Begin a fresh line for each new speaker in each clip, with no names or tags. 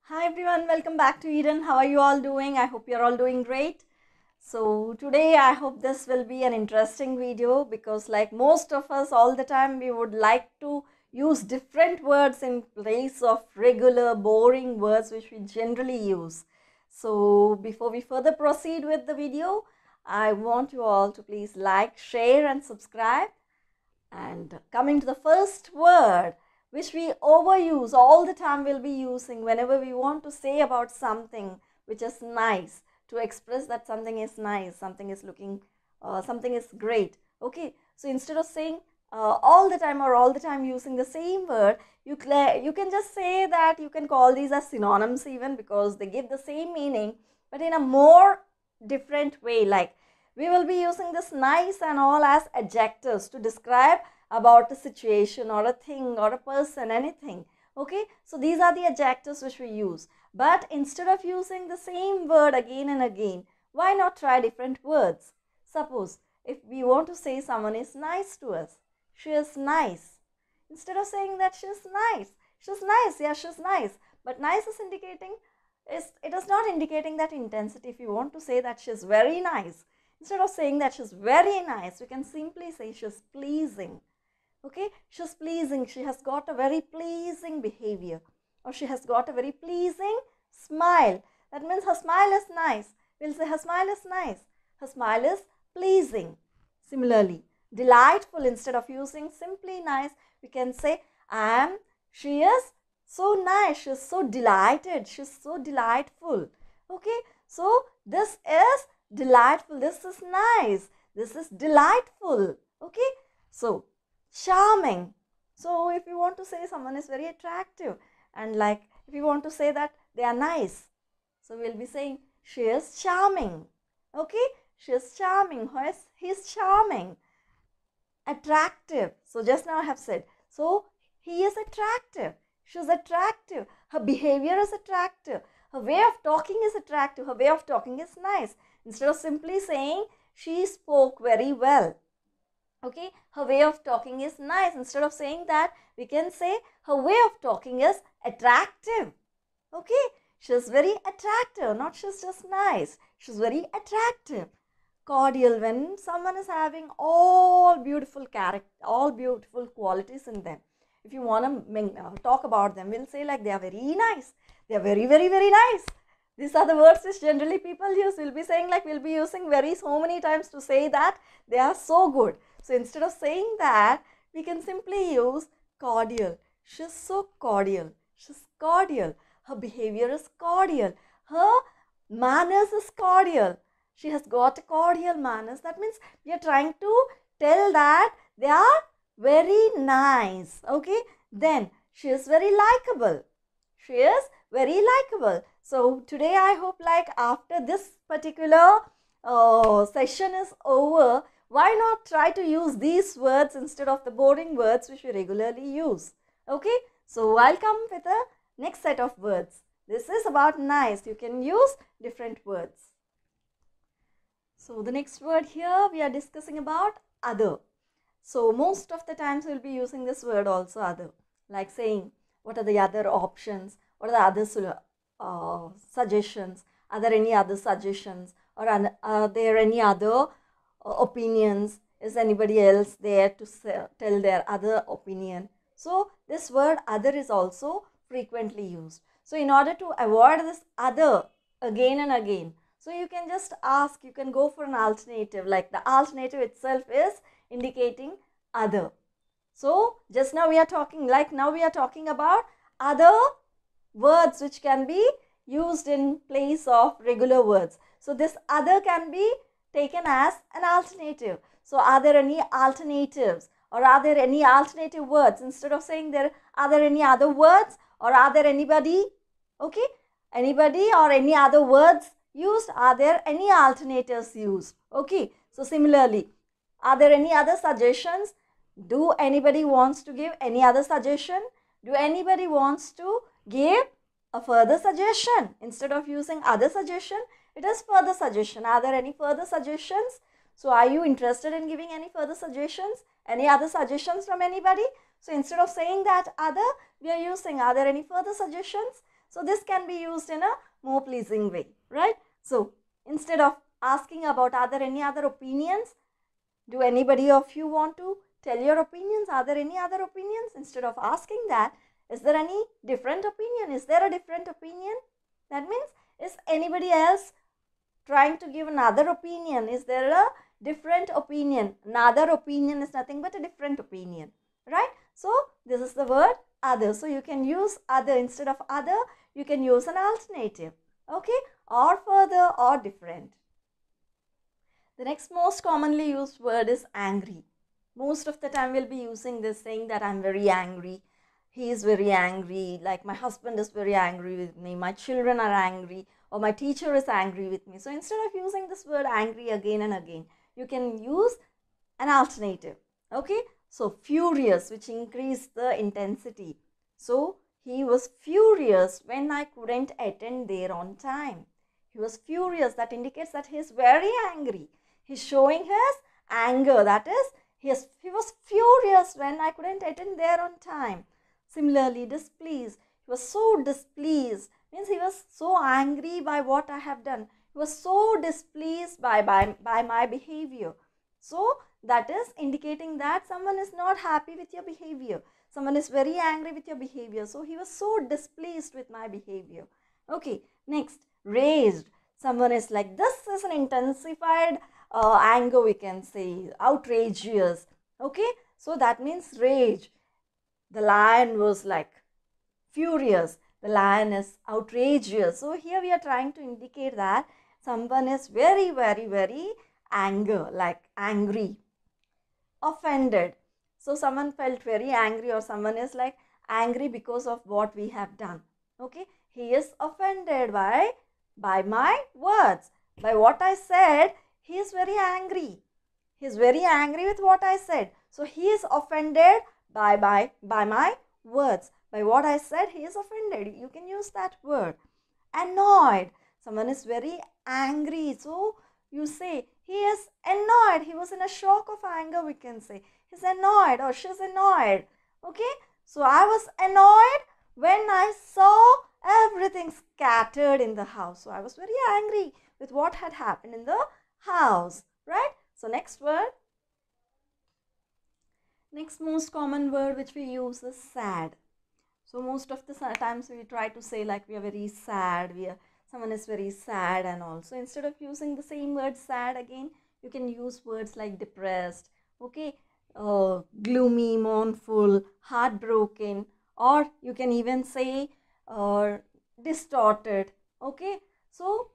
Hi everyone, welcome back to Eden. How are you all doing? I hope you're all doing great. So today I hope this will be an interesting video because like most of us all the time we would like to use different words in place of regular boring words which we generally use. So before we further proceed with the video, I want you all to please like, share and subscribe. And coming to the first word, which we overuse all the time, we'll be using whenever we want to say about something which is nice, to express that something is nice, something is looking, something is great. Okay, so instead of saying all the time or all the time using the same word, you can just say that you can call these as synonyms even, because they give the same meaning but in a more different way. Like we will be using this nice and all as adjectives to describe about a situation or a thing or a person, anything. Okay, so these are the adjectives which we use. But instead of using the same word again and again, why not try different words? Suppose if we want to say someone is nice to us, she is nice. Instead of saying that she's nice, yeah, she's nice. But nice is indicating, it is not indicating that intensity. If you want to say that she's very nice, instead of saying that she's very nice, we can simply say she's pleasing. Okay, she's pleasing, she has got a very pleasing behavior, or she has got a very pleasing smile. That means her smile is nice. We'll say her smile is nice, her smile is pleasing. Similarly, delightful, instead of using simply nice, we can say she is so nice, she's so delighted, she's so delightful. Okay, so this is delightful, this is nice, this is delightful. Okay, so charming. So if you want to say someone is very attractive, and like if you want to say that they are nice, so we'll be saying she is charming. Okay, she is charming, he is charming. Attractive, so just now I have said, so he is attractive, she is attractive, her behavior is attractive, her way of talking is attractive, her way of talking is nice. Instead of simply saying she spoke very well, okay, her way of talking is nice, instead of saying that, we can say her way of talking is attractive. Okay, she's very attractive, not she's just nice, she's very attractive. Cordial, when someone is having all beautiful character, all beautiful qualities in them, if you want to talk about them, we'll say like they are very nice, they are very very nice. These are the words which generally people use. We'll be saying like, we'll be using very so many times to say that they are so good. So instead of saying that, we can simply use cordial. She's so cordial, she's cordial, her behavior is cordial, her manners is cordial, she has got cordial manners. That means we are trying to tell that they are very nice. Okay, then she is very likable, she is very likable. So today I hope like after this particular session is over, why not try to use these words instead of the boring words which we regularly use. Okay, so I'll come with the next set of words. This is about nice, you can use different words. So the next word here we are discussing about other. So most of the times we'll be using this word also, other, like saying what are the other options, what are the other suggestions, are there any other suggestions, or are there any other opinions, is anybody else there to tell their other opinion. So this word other is also frequently used. So in order to avoid this other again and again, so you can just ask, you can go for an alternative, like the alternative itself is indicating other. So just now we are talking, like now we are talking about other words which can be used in place of regular words. So this other can be taken as an alternative. So are there any alternatives, or are there any alternative words? Instead of saying are there any other words, or are there anybody, okay, anybody or any other words used, are there any alternatives used? Okay, so similarly, are there any other suggestions? Do anybody wants to give any other suggestion? Do anybody wants to give a further suggestion? Instead of using other suggestion, it is further suggestion. Are there any further suggestions? So are you interested in giving any further suggestions? Any other suggestions from anybody? So instead of saying that other, we are using are there any further suggestions? So this can be used in a more pleasing way, right? So instead of asking about are there any other opinions, do anybody of you want to tell your opinions? Are there any other opinions? Instead of asking that, is there any different opinion? Is there a different opinion? That means, is anybody else trying to give another opinion? Is there a different opinion? Another opinion is nothing but a different opinion, right? So this is the word other. So you can use other. Instead of other, you can use an alternative, okay, or further or different. The next most commonly used word is angry. Most of the time we'll be using this, saying that I'm very angry, he is very angry, like my husband is very angry with me, my children are angry, or my teacher is angry with me. So instead of using this word angry again and again, you can use an alternative, okay? So furious, which increased the intensity. So he was furious when I couldn't attend there on time. He was furious. That indicates that he is very angry. He's showing his anger. That is, he was furious when I couldn't attend there on time. Similarly, displeased. He was so displeased. Means he was so angry by what I have done. He was so displeased by my behavior. So that is indicating that someone is not happy with your behavior. Someone is very angry with your behavior. So he was so displeased with my behavior. Okay, next, raised. Someone is like, this is an intensified anger, we can say, outrageous. Okay, so that means rage. The lion was like furious. The lion is outrageous. So here we are trying to indicate that someone is very, very, very angry, offended. So someone felt very angry, or someone is like angry because of what we have done. Okay, he is offended by my words, by what I said. He is very angry. He is very angry with what I said. So he is offended by my words. By what I said, he is offended. You can use that word. Annoyed. Someone is very angry. So you say, he is annoyed. He was in a shock of anger, we can say. He's annoyed or she's annoyed. Okay. So I was annoyed when I saw everything scattered in the house. So I was very angry with what had happened in the house. Right. So next word. Next most common word which we use is sad. So most of the times we try to say like we are very sad, someone is very sad and all. So instead of using the same word sad again, you can use words like depressed, okay, gloomy, mournful, heartbroken, or you can even say distorted, okay. So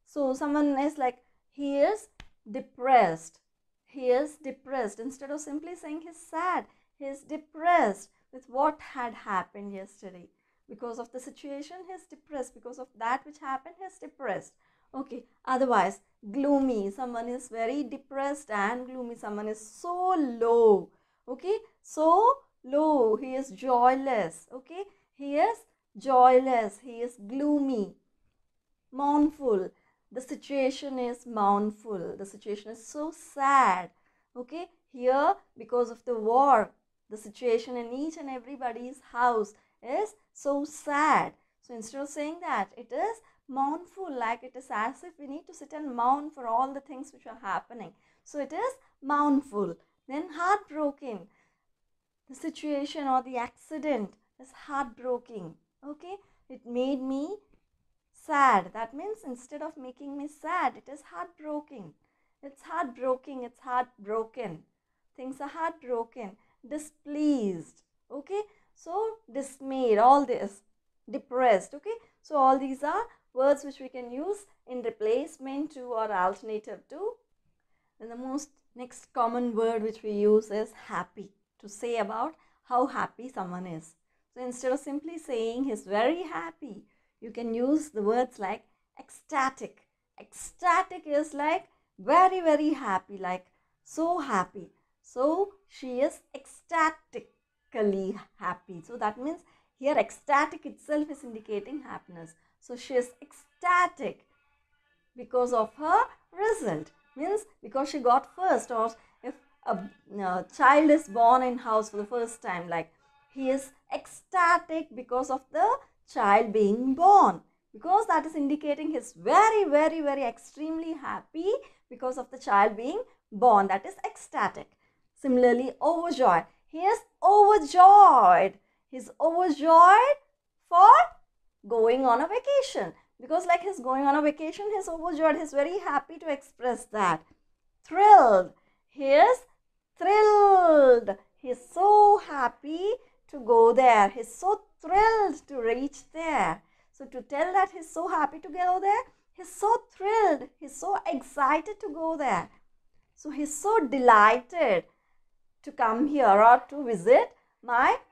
someone is like, he is depressed. He is depressed. Instead of simply saying he's sad, he is depressed with what had happened yesterday. Because of the situation, he is depressed. Because of that which happened, he is depressed. Okay. Otherwise, gloomy. Someone is very depressed and gloomy. Someone is so low. Okay. So low. He is joyless. Okay. He is joyless. He is gloomy. Mournful. The situation is mournful. The situation is so sad. Okay. Here, because of the war, the situation in each and everybody's house is so sad. So instead of saying that, it is mournful, like it is as if we need to sit and mourn for all the things which are happening. So it is mournful. Then heartbroken. The situation or the accident is heartbroken. Okay. It made me sad. That means instead of making me sad, it is heartbroken. It's heartbroken. It's heartbroken. Things are heartbroken. Displeased. Okay. So dismayed. All this. Depressed. Okay. So all these are words which we can use in replacement to or alternative to. Then the next common word which we use is happy, to say about how happy someone is. So instead of simply saying he's very happy, you can use the words like ecstatic. Ecstatic is like very, very happy, like so happy. So she is ecstatically happy. So that means here ecstatic itself is indicating happiness. So she is ecstatic because of her result. Means because she got first, or if a child is born in house for the first time, like he is ecstatic because of the child being born, because that is indicating he's very, very, very extremely happy because of the child being born. That is ecstatic. Similarly, overjoyed. He is overjoyed. He's overjoyed for going on a vacation, because like he's going on a vacation, he's overjoyed, he's very happy to express that. Thrilled. He is thrilled. He's so happy to go there. He's so thrilled to reach there. So to tell that he's so happy to go there, he's so thrilled, he's so excited to go there. So he's so delighted to come here or to visit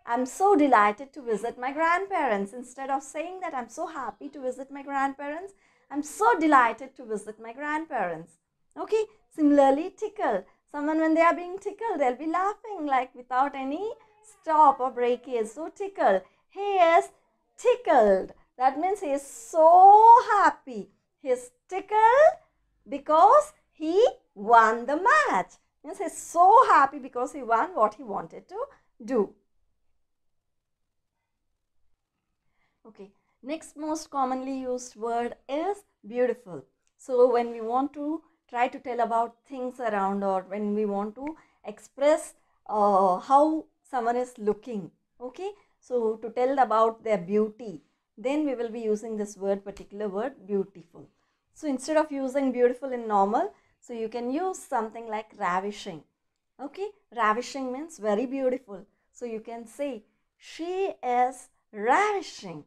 I'm so delighted to visit my grandparents. Instead of saying that I'm so happy to visit my grandparents, I'm so delighted to visit my grandparents. Okay, similarly, tickle. Someone, when they are being tickled, they'll be laughing like without any stop or breakage. So tickle. He is tickled. That means he is so happy. He is tickled because he won the match. Means he is so happy because he won what he wanted to do. Okay, next most commonly used word is beautiful. So when we want to try to tell about things around, or when we want to express how someone is looking, okay, so to tell about their beauty, then we will be using this word, particular word, beautiful. So instead of using beautiful in normal, so you can use something like ravishing. Okay, ravishing means very beautiful. So you can say she is ravishing.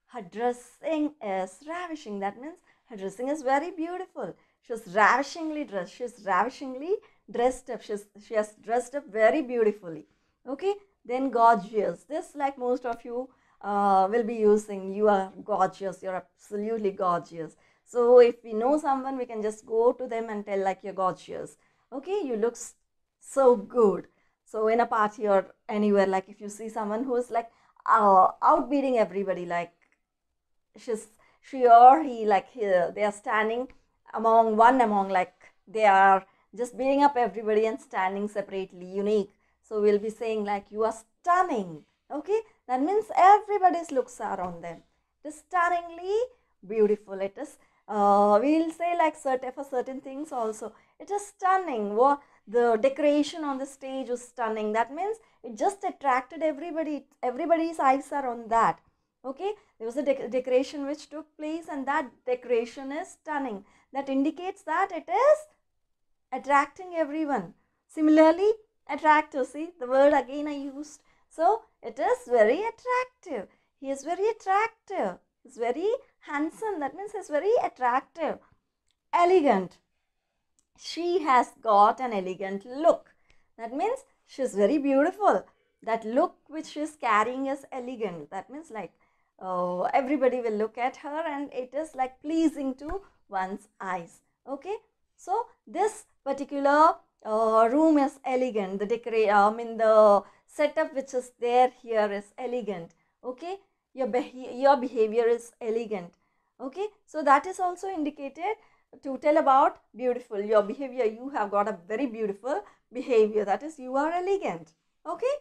Her dressing is ravishing. That means her dressing is very beautiful. She is ravishingly dressed. She is ravishingly dressed up. She has dressed up very beautifully. Okay. Then gorgeous. This, like most of you will be using. You are gorgeous. You are absolutely gorgeous. So if we know someone, we can just go to them and tell like you're gorgeous. Okay. You look so good. So in a party or anywhere, like if you see someone who is like outbeating everybody, like she or he, like they are standing among like they are just beating up everybody and standing separately, unique. So we'll be saying like you are stunning. Okay, that means everybody's looks are on them. It is stunningly beautiful. It is we'll say like for certain things also, it is stunning. What the decoration on the stage was stunning. That means it just attracted everybody. Everybody's eyes are on that. Okay, there was a decoration which took place, and that decoration is stunning. That indicates that it is attracting everyone. Similarly, attractive. See the word again I used. So it is very attractive. He is very attractive. He is very handsome. That means he is very attractive. Elegant. She has got an elegant look. That means she is very beautiful. That look which she is carrying is elegant. That means like everybody will look at her and it is like pleasing to one's eyes. Okay, so this particular room is elegant. The the setup which is there here is elegant. Okay, your behavior is elegant. Okay, so that is also indicated to tell about beautiful. Your behavior, you have got a very beautiful behavior. That is, you are elegant. Okay.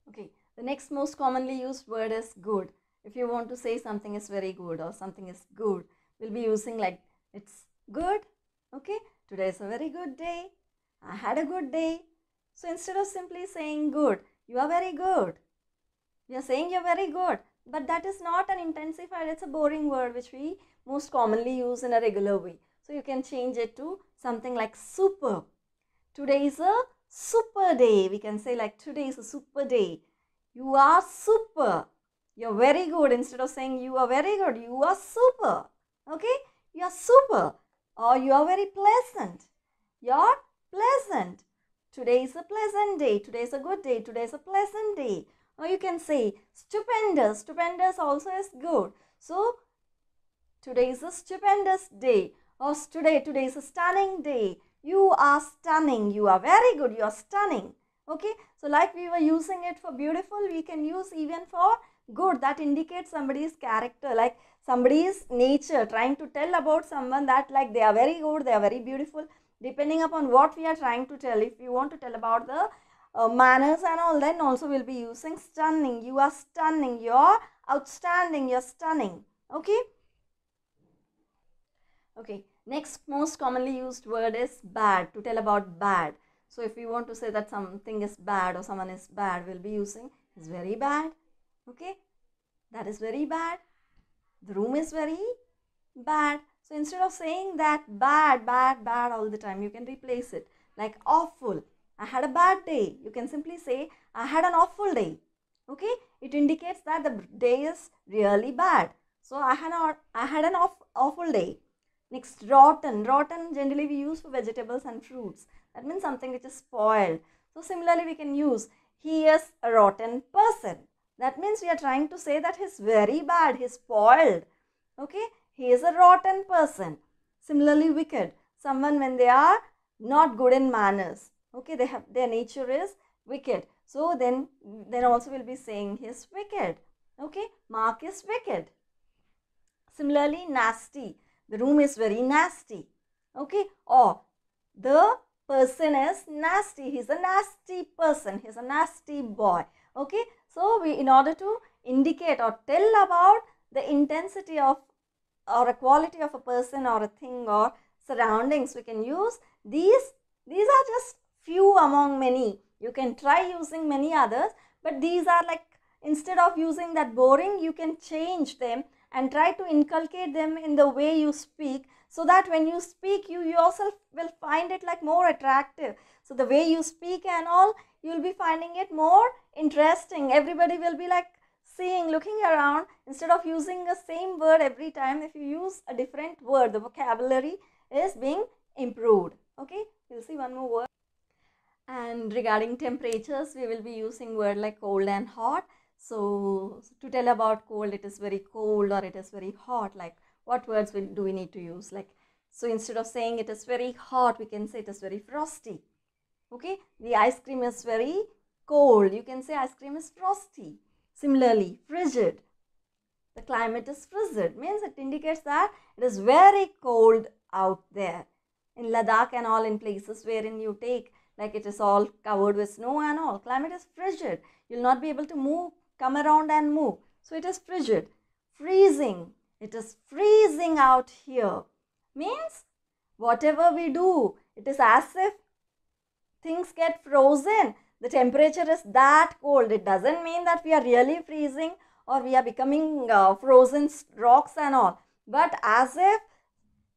Okay. The next most commonly used word is good. If you want to say something is very good or something is good, we'll be using like it's good. Okay. Today is a very good day. I had a good day. So instead of simply saying good, you are very good. We are saying you're very good. But that is not an intensified, it's a boring word which we most commonly use in a regular way. So you can change it to something like super. Today is a super day. We can say like today is a super day. You are super. You're very good. Instead of saying you are very good, you are super. Okay? You are super. Or you are very pleasant. You're pleasant. Today is a pleasant day. Today is a good day. Today is a pleasant day. Or you can say stupendous. Stupendous also is good. So, today is a stupendous day. Or today is a stunning day. You are stunning. You are very good. You are stunning. Okay. So, like we were using it for beautiful, we can use even for good. That indicates somebody's character, like somebody's nature, trying to tell about someone that like they are very good, they are very beautiful. Depending upon what we are trying to tell. If you want to tell about the manners and all, then also we'll be using stunning. You are stunning, you're outstanding, you're stunning. Okay. Okay, next most commonly used word is bad, to tell about bad. So if we want to say that something is bad or someone is bad, we'll be using is very bad. Okay, that is very bad. The room is very bad. So instead of saying that bad, bad, bad all the time, you can replace it like awful. I had a bad day. You can simply say I had an awful day. Okay, it indicates that the day is really bad. So I had an awful day. Next, rotten. Rotten generally we use for vegetables and fruits. That means something which is spoiled. So similarly we can use he is a rotten person. That means we are trying to say that he's very bad, he's spoiled. Okay, he is a rotten person. Similarly wicked. Someone when they are not good in manners. Okay, their nature is wicked. So then also we'll be saying he's wicked. Okay, Mark is wicked. Similarly nasty. The room is very nasty. Okay, or the person is nasty. He's a nasty person. He's a nasty boy. Okay, so we, in order to indicate or tell about the intensity of or a quality of a person or a thing or surroundings, we can use these. These are just few among many. You can try using many others, but these are like, instead of using that boring, you can change them and try to inculcate them in the way you speak, so that when you speak, you yourself will find it like more attractive. So the way you speak and all, you will be finding it more interesting. Everybody will be like seeing, looking around. Instead of using the same word every time, if you use a different word, the vocabulary is being improved. Okay, we'll see one more word. And regarding temperatures, we will be using word like cold and hot. So to tell about cold, it is very cold or it is very hot, like what words do we need to use? Like, so instead of saying it is very hot, we can say it is very frosty. Okay, the ice cream is very cold. You can say ice cream is frosty. Similarly, frigid. The climate is frigid, means it indicates that it is very cold out there. In Ladakh and all, in places wherein you take, like it is all covered with snow and all, climate is frigid. You will not be able to move, come around and move. So it is frigid. Freezing. It is freezing out here. Means whatever we do, it is as if things get frozen. The temperature is that cold. It doesn't mean that we are really freezing or we are becoming frozen rocks and all. But as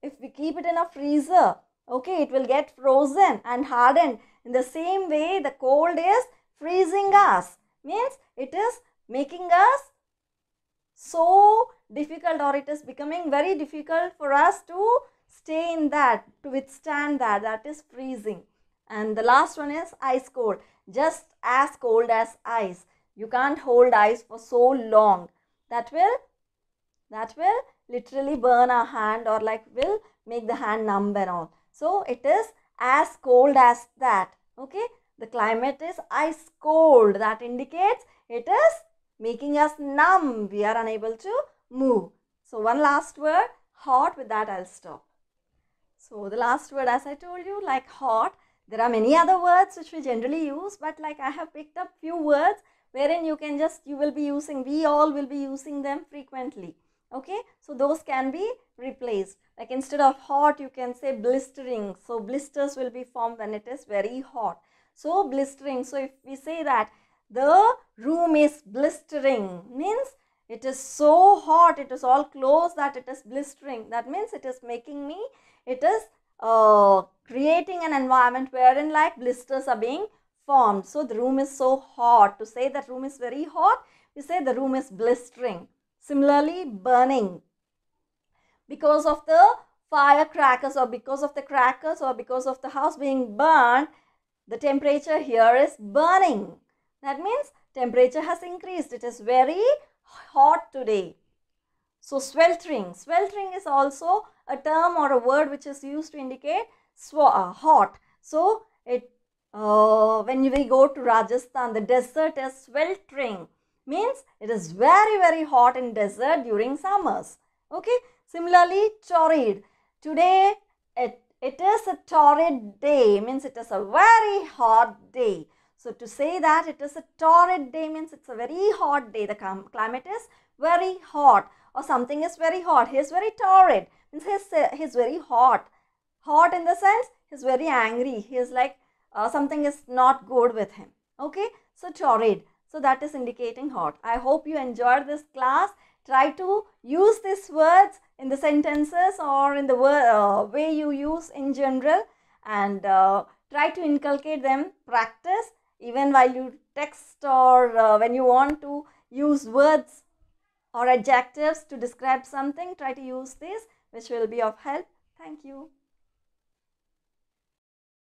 if we keep it in a freezer, okay, it will get frozen and hardened. In the same way, the cold is freezing us. Means it is making us so difficult, or it is becoming very difficult for us to stay in that, to withstand that. That is freezing. And the last one is ice cold. Just as cold as ice. You can't hold ice for so long. That will literally burn our hand, or like will make the hand numb and all. So it is as cold as that. Okay, the climate is ice cold. That indicates it is making us numb. We are unable to move. So one last word, hot. With that I'll stop. So the last word, as I told you, like hot. There are many other words which we generally use, but like I have picked up few words wherein you will be using, we all will be using them frequently. Okay, so those can be replaced. Like instead of hot, you can say blistering. So blisters will be formed when it is very hot. So blistering. So if we say that the room is blistering, means it is so hot, it is all closed that it is blistering. That means it is making me, it is creating an environment wherein like blisters are being formed. So the room is so hot. To say that room is very hot, we say the room is blistering. Similarly, burning. Because of the firecrackers, or because of the crackers, or because of the house being burned, the temperature here is burning. That means temperature has increased. It is very hot today. So sweltering. Sweltering is also a term or a word which is used to indicate hot. So when we go to Rajasthan, the desert is sweltering. Means it is very, very hot in desert during summers. Okay. Similarly, torrid. Today it is a torrid day. Means it is a very hot day. So to say that it is a torrid day means it's a very hot day. The climate is very hot, or something is very hot. He is very torrid means he's very hot. Hot in the sense he's very angry. He is like something is not good with him. Okay, so torrid. So that is indicating hot. I hope you enjoyed this class. Try to use these words in the sentences or in the way you use in general, and try to inculcate them, practice even while you text, or when you want to use words or adjectives to describe something. Try to use this, which will be of help. Thank you.